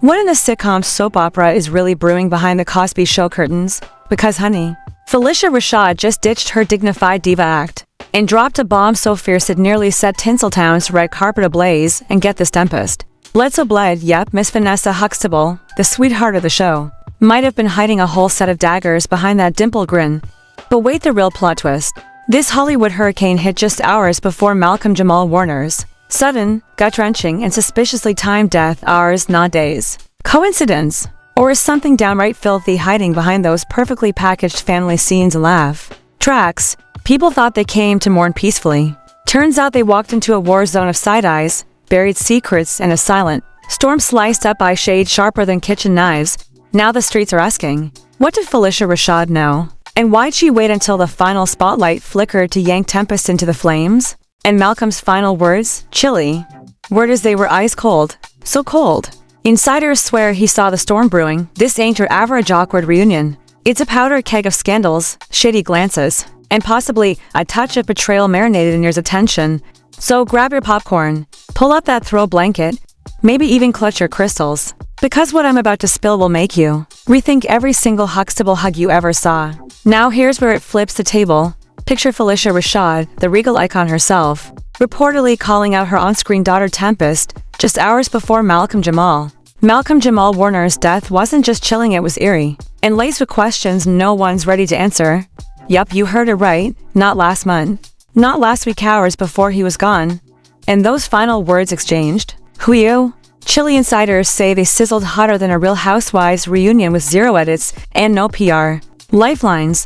What in the sitcom soap opera is really brewing behind the Cosby Show curtains? Because honey, Phylicia Rashad just ditched her dignified diva act and dropped a bomb so fierce it nearly set Tinseltown's red carpet ablaze. And get this, Tempest. Bledsoe Bled, yep, Miss Vanessa Huxtable, the sweetheart of the show, might have been hiding a whole set of daggers behind that dimple grin. But wait, the real plot twist. This Hollywood hurricane hit just hours before Malcolm Jamal Warner's sudden, gut-wrenching, and suspiciously timed death, hours, not days. Coincidence? Or is something downright filthy hiding behind those perfectly packaged family scenes and laugh tracks? People thought they came to mourn peacefully. Turns out they walked into a war zone of side-eyes, buried secrets, and a silent storm sliced up by shade sharper than kitchen knives. Now the streets are asking, what did Phylicia Rashad know? And why'd she wait until the final spotlight flickered to yank Tempest into the flames? And Malcolm's final words, chilly, word as they were ice cold. So cold. Insiders swear he saw the storm brewing. This ain't your average awkward reunion. It's a powder keg of scandals, shady glances, and possibly a touch of betrayal marinated in your attention. So grab your popcorn, pull up that throw blanket, maybe even clutch your crystals. Because what I'm about to spill will make you rethink every single Huxtable hug you ever saw. Now here's where it flips the table. Picture Phylicia Rashad, the regal icon herself, reportedly calling out her on-screen daughter Tempest just hours before Malcolm Jamal. Malcolm Jamal Warner's death wasn't just chilling, it was eerie, and laced with questions no one's ready to answer. Yup, you heard it right, not last month. Not last week, hours before he was gone. And those final words exchanged, who you? Chilly insiders say they sizzled hotter than a Real Housewives reunion with zero edits and no PR. Lifelines.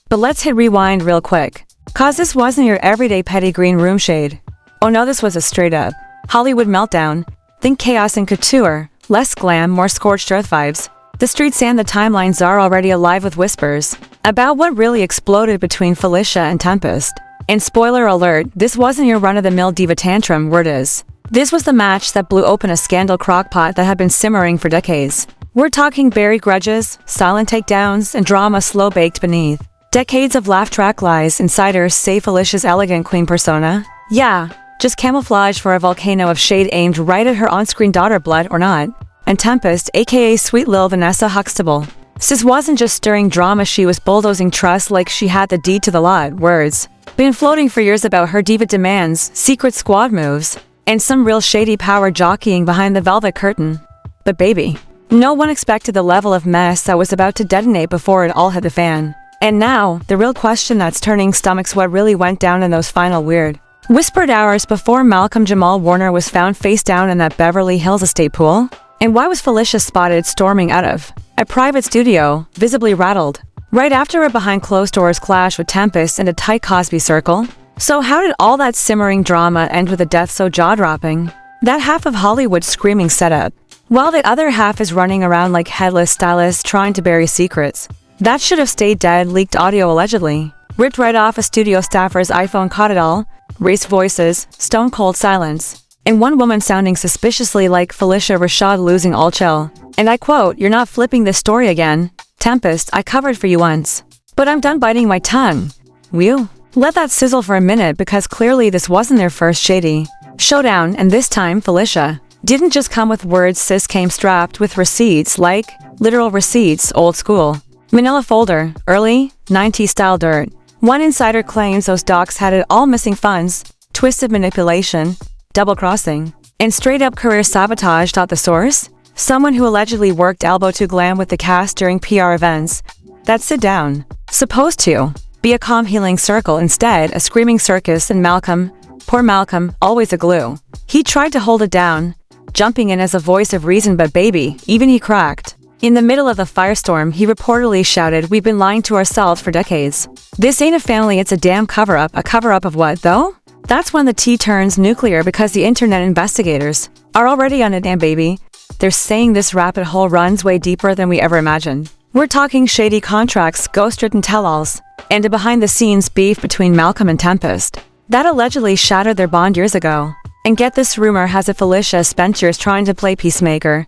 But let's hit rewind real quick. Cause this wasn't your everyday petty green room shade. Oh no, this was a straight-up Hollywood meltdown. Think chaos and couture, less glam, more scorched earth vibes. The streets and the timelines are already alive with whispers about what really exploded between Phylicia and Tempest. And spoiler alert, this wasn't your run-of-the-mill diva tantrum, word is. This was the match that blew open a scandal crockpot that had been simmering for decades. We're talking buried grudges, silent takedowns, and drama slow-baked beneath decades of laugh track lies. Insiders say Phylicia's elegant queen persona, yeah, just camouflage for a volcano of shade aimed right at her on-screen daughter, blood or not. And Tempest, aka Sweet Lil Vanessa Huxtable, sis wasn't just stirring drama, she was bulldozing trust like she had the deed to the lot. Words been floating for years about her diva demands, secret squad moves, and some real shady power jockeying behind the velvet curtain. But baby, no one expected the level of mess that was about to detonate before it all hit the fan. And now, the real question that's turning stomachs: what really went down in those final weird whispered hours before Malcolm Jamal Warner was found face down in that Beverly Hills estate pool? And why was Phylicia spotted storming out of a private studio, visibly rattled, right after a behind closed doors clash with Tempest in a tight Cosby circle? So how did all that simmering drama end with a death so jaw-dropping? That half of Hollywood screaming setup, while the other half is running around like headless stylists trying to bury secrets. That should have stayed dead. Leaked audio allegedly ripped right off a studio staffer's iPhone caught it all. Raised voices, stone-cold silence, and one woman sounding suspiciously like Phylicia Rashad losing all chill. And I quote, "You're not flipping this story again, Tempest, I covered for you once. But I'm done biting my tongue." Will let that sizzle for a minute, because clearly this wasn't their first shady showdown, and this time Phylicia didn't just come with words, sis came strapped with receipts, like literal receipts, old school manila folder, early 90s style dirt. One insider claims those docs had it all: missing funds, twisted manipulation, double-crossing, and straight-up career sabotage. The source? Someone who allegedly worked elbow to glam with the cast during PR events that sit down, supposed to be a calm healing circle, instead a screaming circus. And Malcolm, poor Malcolm, always a glue. He tried to hold it down, jumping in as a voice of reason, but baby, even he cracked. In the middle of the firestorm, he reportedly shouted, "We've been lying to ourselves for decades. This ain't a family, it's a damn cover-up." A cover-up of what, though? That's when the tea turns nuclear, because the internet investigators are already on it, and baby, they're saying this rabbit hole runs way deeper than we ever imagined. We're talking shady contracts, ghost-written tell-alls, and a behind-the-scenes beef between Malcolm and Tempest that allegedly shattered their bond years ago. And get this, rumor has it Phylicia spent years trying to play peacemaker.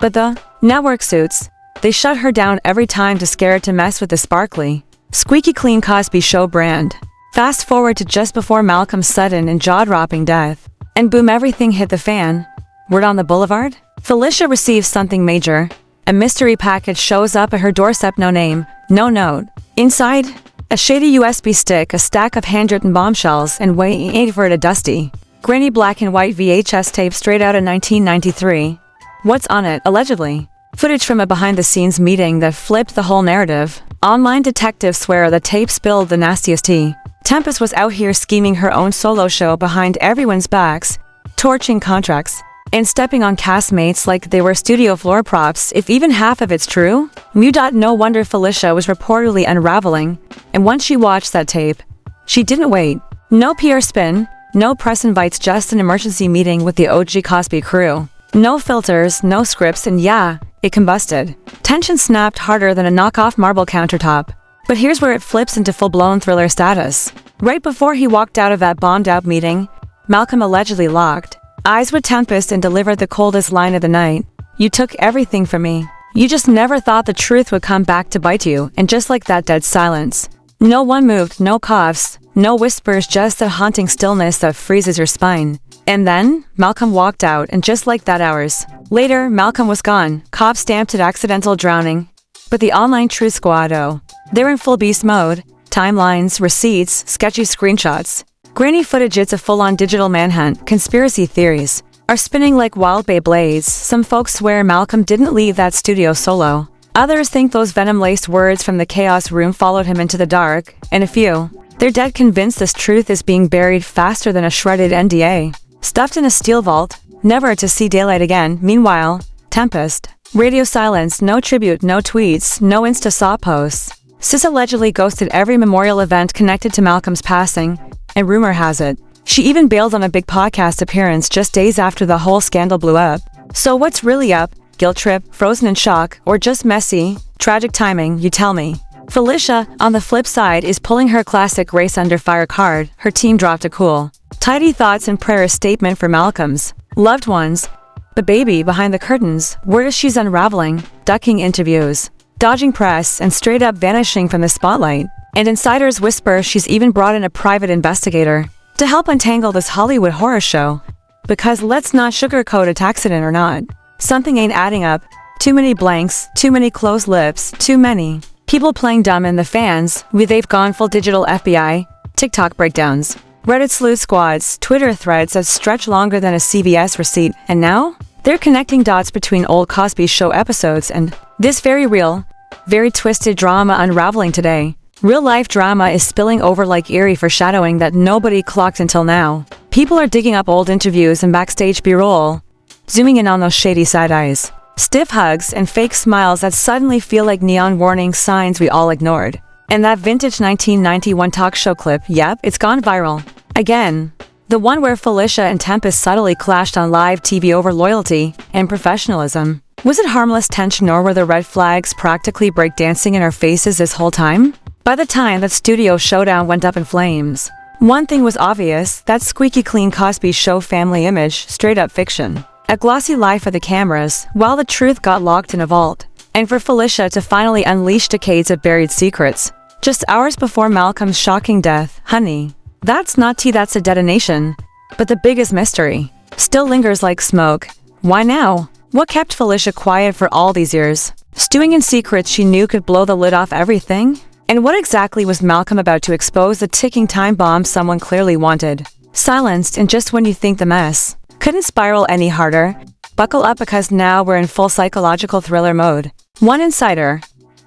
But the network suits, they shut her down every time, too scared to mess with the sparkly, squeaky clean Cosby Show brand. Fast forward to just before Malcolm's sudden and jaw-dropping death, and boom, everything hit the fan. Word on the boulevard? Phylicia receives something major. A mystery package shows up at her doorstep, no name, no note. Inside, a shady USB stick, a stack of handwritten bombshells, and waiting for it, a dusty, grainy black and white VHS tape straight out of 1993. What's on it, allegedly? Footage from a behind-the-scenes meeting that flipped the whole narrative. Online detectives swear the tape spilled the nastiest tea. Tempest was out here scheming her own solo show behind everyone's backs, torching contracts, and stepping on castmates like they were studio floor props. If even half of it's true, no wonder Phylicia was reportedly unraveling. And once she watched that tape, she didn't wait. No PR spin, no press invites, just an emergency meeting with the OG Cosby crew. No filters, no scripts, and yeah, it combusted. Tension snapped harder than a knockoff marble countertop. But here's where it flips into full-blown thriller status. Right before he walked out of that bombed-out meeting, Malcolm allegedly locked eyes with Tempest and delivered the coldest line of the night. "You took everything from me. You just never thought the truth would come back to bite you." And just like that, dead silence. No one moved, no coughs, no whispers, just a haunting stillness that freezes your spine. And then, Malcolm walked out, and just like that, hours later, Malcolm was gone. Cops stamped it accidental drowning. But the online truth squad, oh, they're in full beast mode. Timelines, receipts, sketchy screenshots, grainy footage. It's a full-on digital manhunt. Conspiracy theories are spinning like wild bay blades. Some folks swear Malcolm didn't leave that studio solo. Others think those venom-laced words from the chaos room followed him into the dark. And a few, they're dead convinced this truth is being buried faster than a shredded NDA, stuffed in a steel vault, never to see daylight again. Meanwhile, Tempest. Radio silence, no tribute, no tweets, no Insta-saw posts. Sis allegedly ghosted every memorial event connected to Malcolm's passing, and rumor has it, she even bailed on a big podcast appearance just days after the whole scandal blew up. So what's really up? Guilt trip, frozen in shock, or just messy, tragic timing, you tell me. Phylicia, on the flip side, is pulling her classic race under fire card. Her team dropped a cool, tidy thoughts and prayers statement for Malcolm's loved ones. The baby behind the curtains, where she's unraveling, ducking interviews, dodging press, and straight up vanishing from the spotlight. And insiders whisper she's even brought in a private investigator to help untangle this Hollywood horror show. Because let's not sugarcoat it, accident or not, something ain't adding up. Too many blanks, too many closed lips, too many people playing dumb, and the fans, they've gone full digital FBI, TikTok breakdowns, Reddit sleuth squads, Twitter threads that stretch longer than a CVS receipt, and now they're connecting dots between old Cosby Show episodes and this very real, very twisted drama unraveling today. Real-life drama is spilling over like eerie foreshadowing that nobody clocked until now. People are digging up old interviews and backstage B-roll, zooming in on those shady side eyes, stiff hugs, and fake smiles that suddenly feel like neon warning signs we all ignored. And that vintage 1991 talk show clip, yep, it's gone viral. Again. The one where Phylicia and Tempest subtly clashed on live TV over loyalty and professionalism. Was it harmless tension, or were the red flags practically breakdancing in our faces this whole time? By the time that studio showdown went up in flames, one thing was obvious: that squeaky clean Cosby Show family image, straight up fiction. A glossy lie for the cameras, while the truth got locked in a vault. And for Phylicia to finally unleash decades of buried secrets, just hours before Malcolm's shocking death, honey. That's not tea, that's a detonation. But the biggest mystery still lingers like smoke. Why now? What kept Phylicia quiet for all these years, stewing in secrets she knew could blow the lid off everything? And what exactly was Malcolm about to expose, the ticking time bomb someone clearly wanted? Silenced, and just when you think the mess couldn't spiral any harder, buckle up, because now we're in full psychological thriller mode. One insider,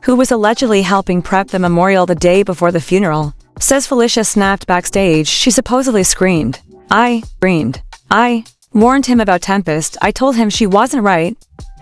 who was allegedly helping prep the memorial the day before the funeral, says Phylicia snapped backstage. She supposedly screamed. I warned him about Tempest. I told him she wasn't right.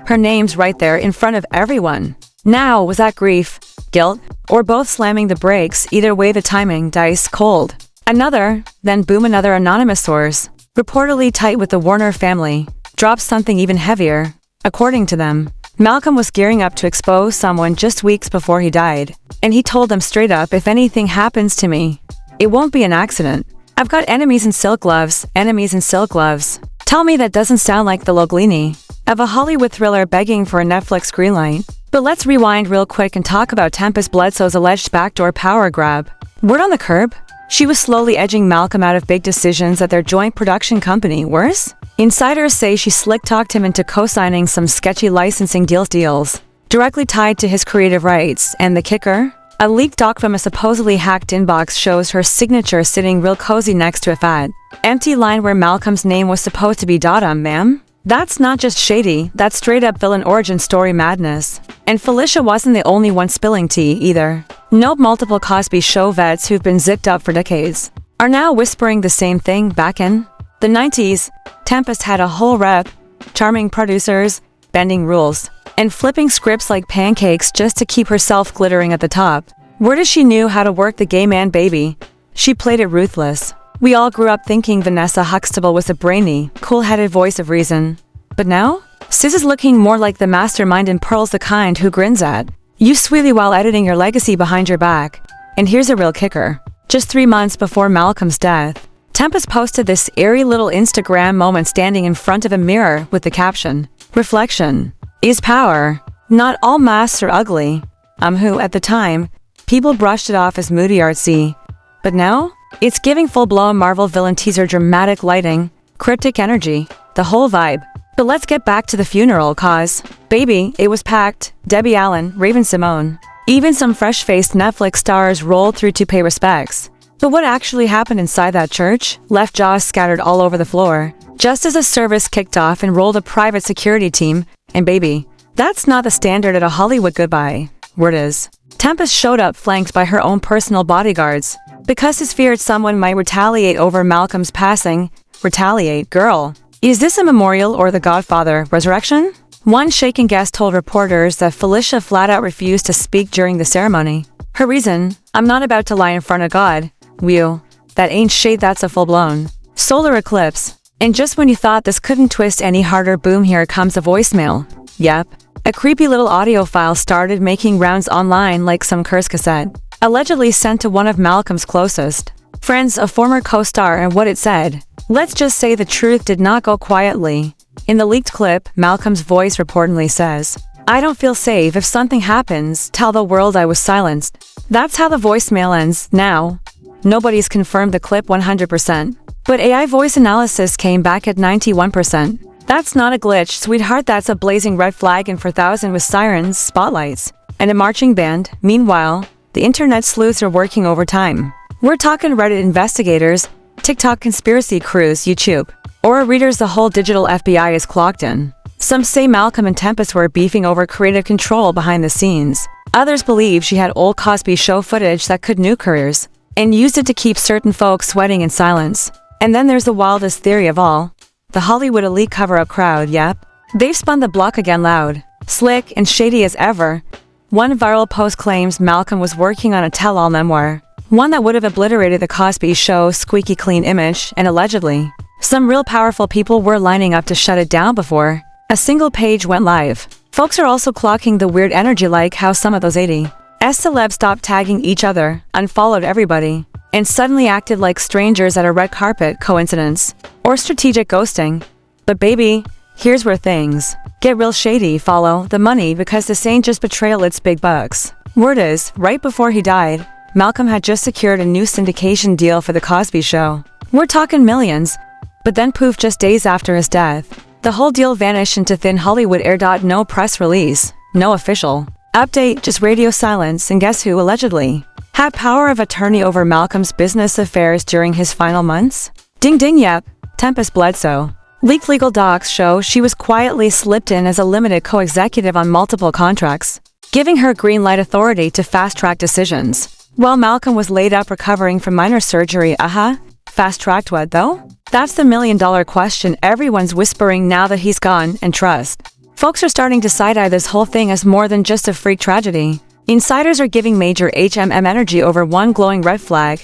Her name's right there in front of everyone. Now, was that grief, guilt, or both slamming the brakes? Either way, the timing, dice cold. Another, then boom, another anonymous source, reportedly tight with the Warner family, drops something even heavier. According to them, Malcolm was gearing up to expose someone just weeks before he died. And he told them straight up, if anything happens to me, it won't be an accident. I've got enemies in silk gloves, enemies in silk gloves. Tell me that doesn't sound like the Loglini of a Hollywood thriller begging for a Netflix greenlight. But let's rewind real quick and talk about Tempest Bledsoe's alleged backdoor power grab. Word on the curb? She was slowly edging Malcolm out of big decisions at their joint production company. Worse? Insiders say she slick-talked him into co-signing some sketchy licensing deals directly tied to his creative rights. And the kicker? A leaked doc from a supposedly hacked inbox shows her signature sitting real cozy next to a fat, empty line where Malcolm's name was supposed to be. Ma'am? That's not just shady, that's straight-up villain origin story madness. And Phylicia wasn't the only one spilling tea, either. Nope, multiple Cosby Show vets who've been zipped up for decades are now whispering the same thing. Back in the 90s, Tempest had a whole rep, charming producers, bending rules, and flipping scripts like pancakes just to keep herself glittering at the top. Word is she knew how to work the gay man baby. She played it ruthless. We all grew up thinking Vanessa Huxtable was a brainy, cool-headed voice of reason. But now? Sis is looking more like the mastermind and Pearl's the kind who grins at you sweetly while editing your legacy behind your back. And here's a real kicker. Just 3 months before Malcolm's death, Tempest posted this airy little Instagram moment standing in front of a mirror with the caption, "Reflection is power. Not all masks are ugly." Who, at the time, people brushed it off as moody artsy. But now? It's giving full-blown Marvel villain teaser dramatic lighting, cryptic energy, the whole vibe. But let's get back to the funeral, cause, baby, it was packed. Debbie Allen, Raven-Symoné. Even some fresh-faced Netflix stars rolled through to pay respects. But what actually happened inside that church left jaws scattered all over the floor, just as the service kicked off and rolled a private security team. And baby, that's not the standard at a Hollywood goodbye. Word is, Tempest showed up flanked by her own personal bodyguards, because his feared someone might retaliate over Malcolm's passing. Retaliate, girl. Is this a memorial or the Godfather resurrection? One shaken guest told reporters that Phylicia flat-out refused to speak during the ceremony. Her reason, "I'm not about to lie in front of God." Whew, that ain't shade, that's a full-blown solar eclipse. And just when you thought this couldn't twist any harder, boom, here comes a voicemail. Yep, a creepy little audio file started making rounds online like some curse cassette, allegedly sent to one of Malcolm's closest friends, a former co-star, and what it said, let's just say the truth did not go quietly. In the leaked clip, Malcolm's voice reportedly says, "I don't feel safe. If something happens, tell the world I was silenced." That's how the voicemail ends. Now, nobody's confirmed the clip 100%, but AI voice analysis came back at 91%. That's not a glitch, sweetheart, that's a blazing red flag, and for thousands with sirens, spotlights, and a marching band. Meanwhile, the internet sleuths are working overtime. We're talking Reddit investigators, TikTok conspiracy crews, YouTube, or readers. The whole digital FBI is clocked in. Some say Malcolm and Tempest were beefing over creative control behind the scenes. Others believe she had old Cosby Show footage that could nuke careers, and used it to keep certain folks sweating in silence. And then there's the wildest theory of all. The Hollywood elite cover-up crowd, yep. They've spun the block again, loud, slick, and shady as ever. One viral post claims Malcolm was working on a tell-all memoir, one that would have obliterated the Cosby Show's squeaky clean image, and allegedly, some real powerful people were lining up to shut it down before a single page went live. Folks are also clocking the weird energy, like how some of those 80s celebs stopped tagging each other, unfollowed everybody, and suddenly acted like strangers at a red carpet. Coincidence? Or strategic ghosting? But baby, here's where things get real shady. Follow the money, because this ain't just betrayal, it's big bucks. Word is, right before he died, Malcolm had just secured a new syndication deal for The Cosby Show. We're talking millions. But then poof, just days after his death, the whole deal vanished into thin Hollywood air. No press release, no official update, just radio silence. And guess who allegedly had power of attorney over Malcolm's business affairs during his final months? Ding ding, yep, Tempest Bledsoe. Leaked legal docs show she was quietly slipped in as a limited co-executive on multiple contracts, giving her green light authority to fast-track decisions. While Malcolm was laid up recovering from minor surgery. Fast-tracked what, though? That's the million-dollar question everyone's whispering now that he's gone. And trust, folks are starting to side-eye this whole thing as more than just a freak tragedy. Insiders are giving major energy over one glowing red flag.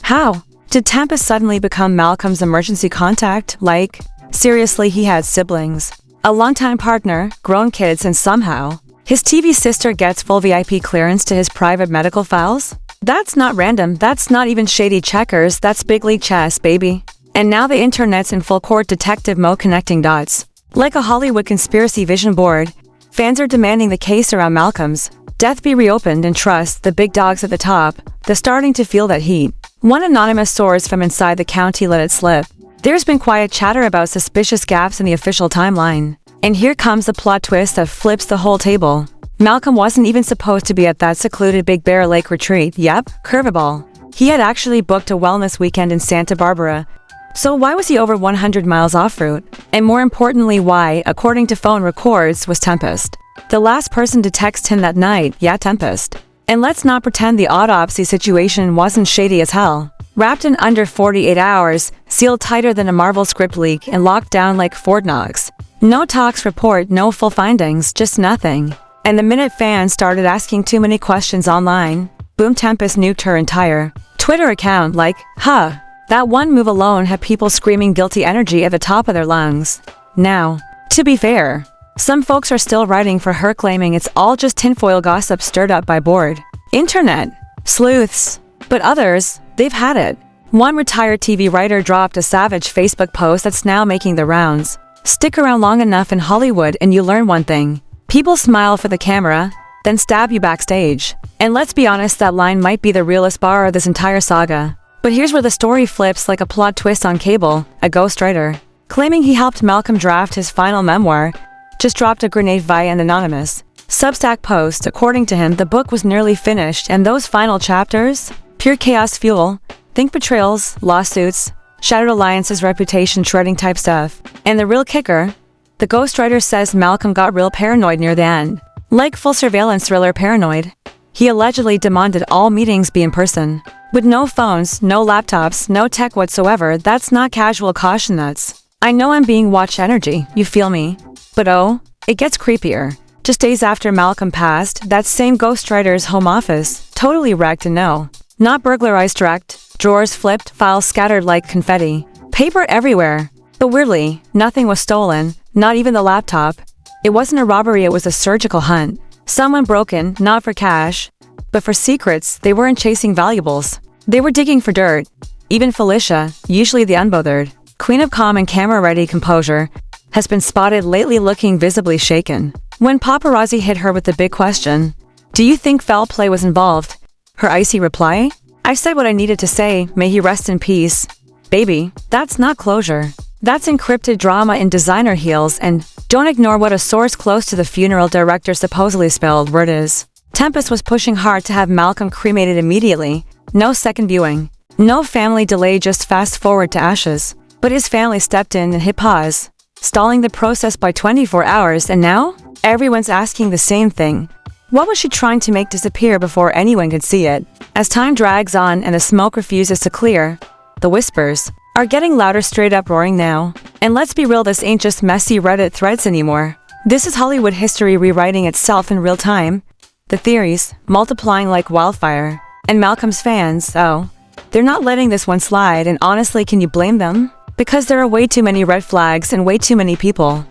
How did Tempest suddenly become Malcolm's emergency contact? Like, seriously, he had siblings, a longtime partner, grown kids, and somehow his TV sister gets full VIP clearance to his private medical files? That's not random, that's not even shady checkers, that's big league chess, baby. And now the internet's in full court detective mode, connecting dots. Like a Hollywood conspiracy vision board, fans are demanding the case around Malcolm's Death be reopened and trust, the big dogs at the top, they're starting to feel that heat. One anonymous source from inside the county let it slip. There's been quiet chatter about suspicious gaps in the official timeline. And here comes a plot twist that flips the whole table. Malcolm wasn't even supposed to be at that secluded Big Bear Lake retreat. Yep, curveball. He had actually booked a wellness weekend in Santa Barbara. So why was he over 100 miles off route? And more importantly, why, according to phone records, was Tempest the last person to text him that night? Yeah, Tempest. And let's not pretend the autopsy situation wasn't shady as hell. Wrapped in under 48 hours, sealed tighter than a Marvel script leak, and locked down like Fort Knox. No talks report, no full findings, just nothing. And the minute fans started asking too many questions online, boom, Tempest nuked her entire Twitter account like, that one move alone had people screaming guilty energy at the top of their lungs. Now, to be fair, some folks are still writing for her, claiming it's all just tinfoil gossip stirred up by bored internet sleuths. But others, they've had it. One retired TV writer dropped a savage Facebook post that's now making the rounds. Stick around long enough in Hollywood and you learn one thing. People smile for the camera, then stab you backstage. And let's be honest, that line might be the realest bar of this entire saga. But here's where the story flips like a plot twist on cable. A ghostwriter, claiming he helped Malcolm draft his final memoir, just dropped a grenade via an anonymous Substack post. According to him, the book was nearly finished, and those final chapters, pure chaos fuel. Think betrayals, lawsuits, shattered alliances, reputation shredding type stuff. And the real kicker, the ghostwriter says Malcolm got real paranoid near the end. Like full surveillance thriller paranoid. He allegedly demanded all meetings be in person. With no phones, no laptops, no tech whatsoever. That's not casual caution, that's, I know I'm being watched energy, you feel me? But oh, it gets creepier. Just days after Malcolm passed, that same ghostwriter's home office, totally wrecked, and no, not burglarized direct, drawers flipped, files scattered like confetti, paper everywhere. But weirdly, nothing was stolen, not even the laptop. It wasn't a robbery, it was a surgical hunt. Someone broke in, not for cash, but for secrets. They weren't chasing valuables. They were digging for dirt. Even Phylicia, usually the unbothered queen of calm and camera-ready composure, has been spotted lately looking visibly shaken. When paparazzi hit her with the big question, "Do you think foul play was involved?" her icy reply, "I said what I needed to say, may he rest in peace." Baby, that's not closure. That's encrypted drama in designer heels, and don't ignore what a source close to the funeral director supposedly spelled. Word is, Tempest was pushing hard to have Malcolm cremated immediately. No second viewing. No family delay, just fast forward to ashes. But his family stepped in and hit pause, stalling the process by 24 hours, and now everyone's asking the same thing. What was she trying to make disappear before anyone could see it? As time drags on and the smoke refuses to clear, the whispers are getting louder, straight up roaring now. And let's be real, this ain't just messy Reddit threads anymore. This is Hollywood history rewriting itself in real time. The theories multiplying like wildfire. And Malcolm's fans, oh, they're not letting this one slide, and honestly, can you blame them? Because there are way too many red flags and way too many people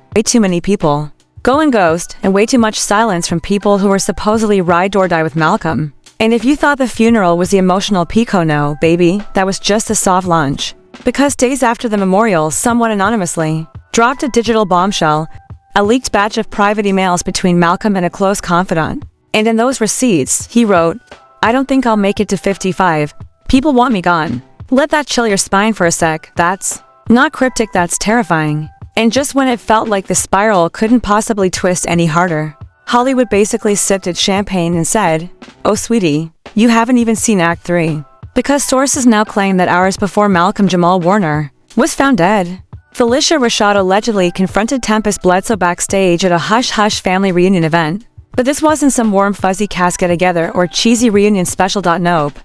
going ghost, and way too much silence from people who were supposedly ride or die with Malcolm. And if you thought the funeral was the emotional pico, no, baby, that was just a soft launch. Because days after the memorial, someone anonymously dropped a digital bombshell, a leaked batch of private emails between Malcolm and a close confidant. And in those receipts, he wrote, "I don't think I'll make it to 55. People want me gone." Let that chill your spine for a sec. That's not cryptic, that's terrifying. And just when it felt like the spiral couldn't possibly twist any harder, Hollywood basically sipped its champagne and said, "Oh sweetie, you haven't even seen Act 3. Because sources now claim that hours before Malcolm, Jamal Warner was found dead. Phylicia Rashad allegedly confronted Tempest Bledsoe backstage at a hush-hush family reunion event. But this wasn't some warm fuzzy casket together or cheesy reunion special. Nope.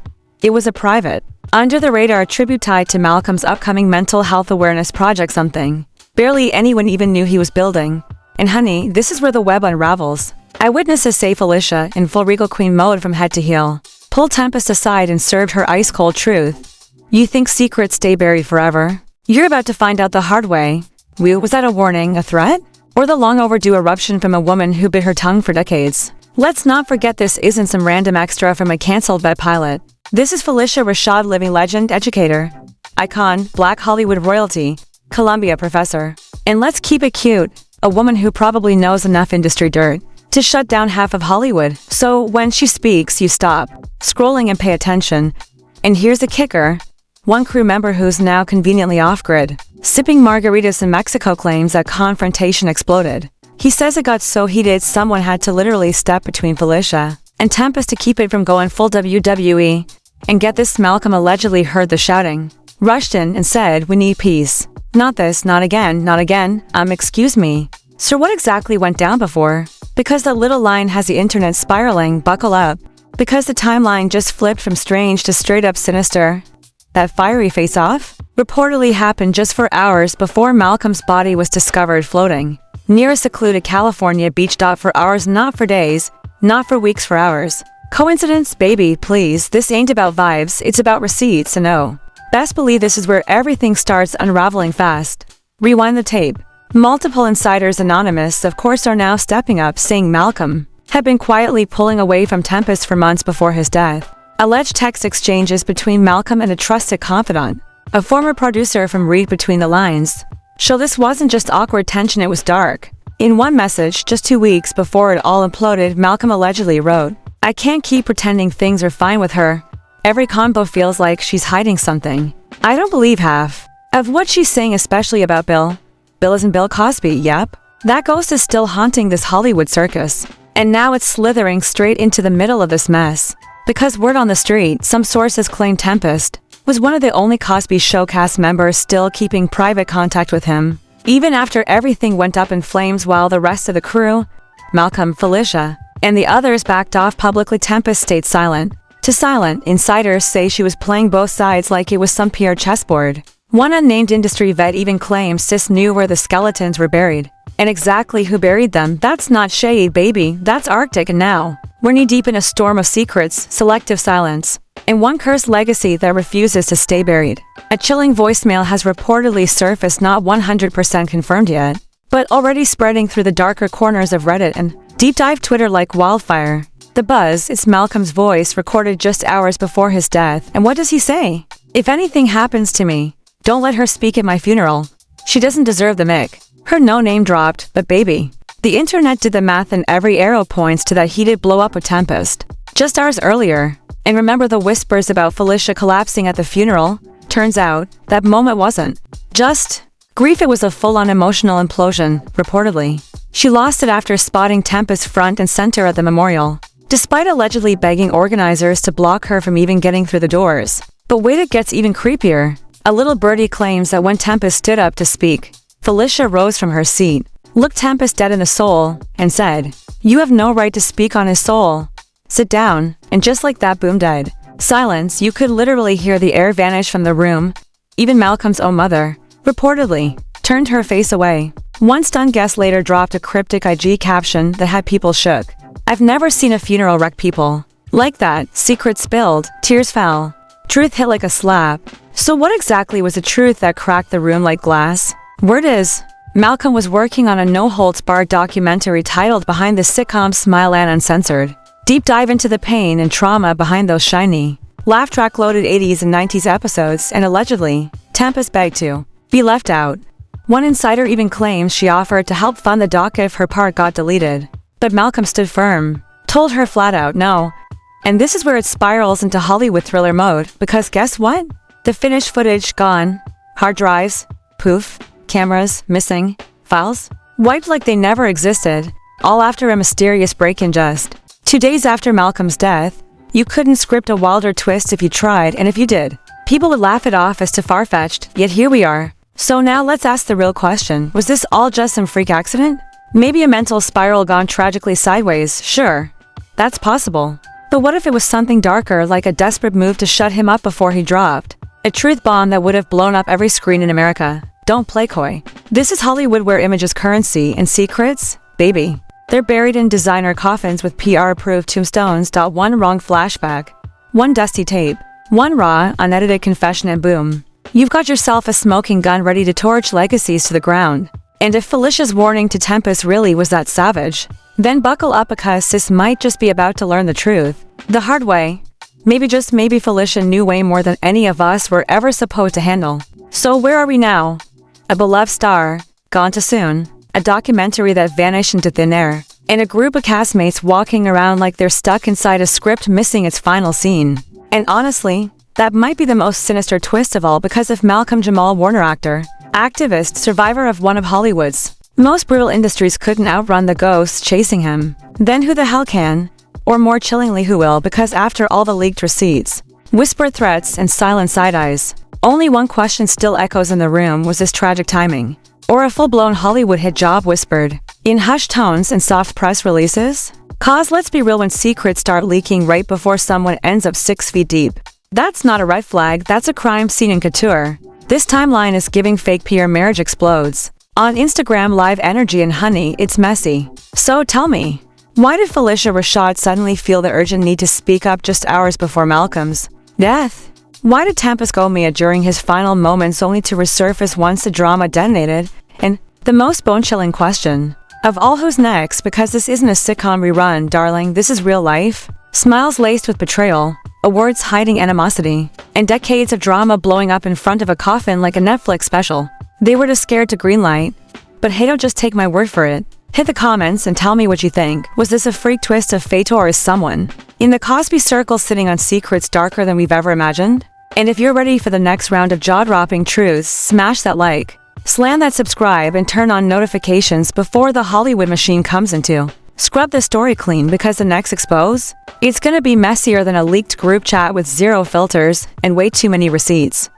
It was a private, under-the-radar tribute tied to Malcolm's upcoming mental health awareness project, something barely anyone even knew he was building. And honey, this is where the web unravels. Eyewitnesses say Phylicia, in full regal queen mode from head to heel, pulled Tempest aside and served her ice-cold truth. "You think secrets stay buried forever? You're about to find out the hard way." Was that a warning, a threat? Or the long-overdue eruption from a woman who bit her tongue for decades? Let's not forget this isn't some random extra from a cancelled vet pilot. This is Phylicia Rashad, living legend, educator, icon, Black Hollywood royalty, Columbia professor. And let's keep it cute, a woman who probably knows enough industry dirt to shut down half of Hollywood. So when she speaks, you stop scrolling and pay attention. And here's the kicker. One crew member who's now conveniently off-grid, sipping margaritas in Mexico, claims that confrontation exploded. He says it got so heated someone had to literally step between Phylicia and Tempest to keep it from going full WWE. And get this, Malcolm allegedly heard the shouting, rushed in and said, "We need peace. Not this, not again, not again. Excuse me. Sir, what exactly went down before? Because that little line has the internet spiraling, buckle up. Because the timeline just flipped from strange to straight up sinister. That fiery face-off reportedly happened just for hours before Malcolm's body was discovered floating near a secluded California beach. For hours, not for days, not for weeks, for hours. Coincidence? Baby, please, this ain't about vibes, it's about receipts, and oh, best believe this is where everything starts unraveling fast. Rewind the tape. Multiple insiders, anonymous, of course, are now stepping up, saying Malcolm had been quietly pulling away from Tempest for months before his death. Alleged text exchanges between Malcolm and a trusted confidant, a former producer, from read between the lines, show this wasn't just awkward tension, it was dark. In one message, just 2 weeks before it all imploded, Malcolm allegedly wrote, "I can't keep pretending things are fine with her. Every combo feels like she's hiding something. I don't believe half of what she's saying, especially about Bill. Bill isn't Bill Cosby, yep. That ghost is still haunting this Hollywood circus. And now it's slithering straight into the middle of this mess. Because word on the street, some sources claim Tempest was one of the only Cosby Show cast members still keeping private contact with him, even after everything went up in flames, while the rest of the crew, Malcolm, Phylicia, and the others, backed off publicly. Tempest stayed silent. To silent, insiders say she was playing both sides like it was some PR chessboard. One unnamed industry vet even claims sis knew where the skeletons were buried. And exactly who buried them. That's not shade, baby, that's Arctic, and now we're knee-deep in a storm of secrets, selective silence, and one cursed legacy that refuses to stay buried. A chilling voicemail has reportedly surfaced, not 100% confirmed yet, but already spreading through the darker corners of Reddit and deep dive Twitter like wildfire. The buzz is Malcolm's voice, recorded just hours before his death. And what does he say? "If anything happens to me, don't let her speak at my funeral. She doesn't deserve the mic." Her no name dropped, but baby, the internet did the math and every arrow points to that heated blow-up with Tempest just hours earlier. And remember the whispers about Phylicia collapsing at the funeral? Turns out, that moment wasn't just grief, it was a full-on emotional implosion, reportedly. She lost it after spotting Tempest front and center at the memorial, despite allegedly begging organizers to block her from even getting through the doors. But wait, it gets even creepier. A little birdie claims that when Tempest stood up to speak, Phylicia rose from her seat, looked Tempest dead in the soul, and said, "You have no right to speak on his soul. Sit down." And just like that, boom, dead silence. You could literally hear the air vanish from the room. Even Malcolm's own mother, reportedly, turned her face away. One stunned guest later dropped a cryptic IG caption that had people shook. "I've never seen a funeral wreck people like that. Secrets spilled, tears fell. Truth hit like a slap." So what exactly was the truth that cracked the room like glass? Word is, Malcolm was working on a no-holds-barred documentary titled Behind the Sitcom Smile and Uncensored. Deep dive into the pain and trauma behind those shiny, laugh-track-loaded 80s and 90s episodes, and allegedly, Tempest begged to be left out. One insider even claims she offered to help fund the doc if her part got deleted. But Malcolm stood firm, told her flat out no. And this is where it spirals into Hollywood thriller mode, because guess what? The finished footage gone. Hard drives, poof. Cameras missing, files wiped like they never existed, all after a mysterious break-in just 2 days after Malcolm's death. You couldn't script a wilder twist if you tried, and if you did, people would laugh it off as too far-fetched, yet here we are. So now let's ask the real question. Was this all just some freak accident? Maybe a mental spiral gone tragically sideways, sure. That's possible. But what if it was something darker, like a desperate move to shut him up before he dropped a truth bomb that would have blown up every screen in America? Don't play coy. This is Hollywood, where image is currency and secrets, baby, they're buried in designer coffins with PR-approved tombstones. One wrong flashback, one dusty tape, one raw, unedited confession, and boom, you've got yourself a smoking gun ready to torch legacies to the ground. And if Phylicia's warning to Tempest really was that savage, then buckle up, because sis might just be about to learn the truth the hard way. Maybe, just maybe, Phylicia knew way more than any of us were ever supposed to handle. So where are we now? A beloved star, gone too soon. A documentary that vanished into thin air. and a group of castmates walking around like they're stuck inside a script missing its final scene. And honestly, that might be the most sinister twist of all because of Malcolm Jamal Warner, actor, activist, survivor of one of Hollywood's most brutal industries, couldn't outrun the ghosts chasing him. Then who the hell can? Or more chillingly, who will? Because after all the leaked receipts, whispered threats, and silent side-eyes, only one question still echoes in the room: was this tragic timing? Or a full-blown Hollywood hit job whispered in hushed tones and soft press releases? Cause let's be real, when secrets start leaking right before someone ends up 6 feet deep, that's not a red flag, that's a crime scene in couture. This timeline is giving fake PR. Marriage explodes on Instagram Live. Energy and honey, it's messy. So tell me, why did Phylicia Rashad suddenly feel the urgent need to speak up just hours before Malcolm's death? Why did Tampa's go Mia during his final moments only to resurface once the drama detonated? And the most bone-chilling question of all, who's next? Because this isn't a sitcom rerun, darling, this is real life. Smiles laced with betrayal, awards hiding animosity, and decades of drama blowing up in front of a coffin like a Netflix special. They were too scared to greenlight. But hey, don't just take my word for it. Hit the comments and tell me what you think. Was this a freak twist of fate, or is someone in the Cosby circle sitting on secrets darker than we've ever imagined? And if you're ready for the next round of jaw-dropping truths, smash that like, slam that subscribe, and turn on notifications before the Hollywood machine comes into scrub the story clean, because the next expose, it's gonna be messier than a leaked group chat with zero filters and way too many receipts.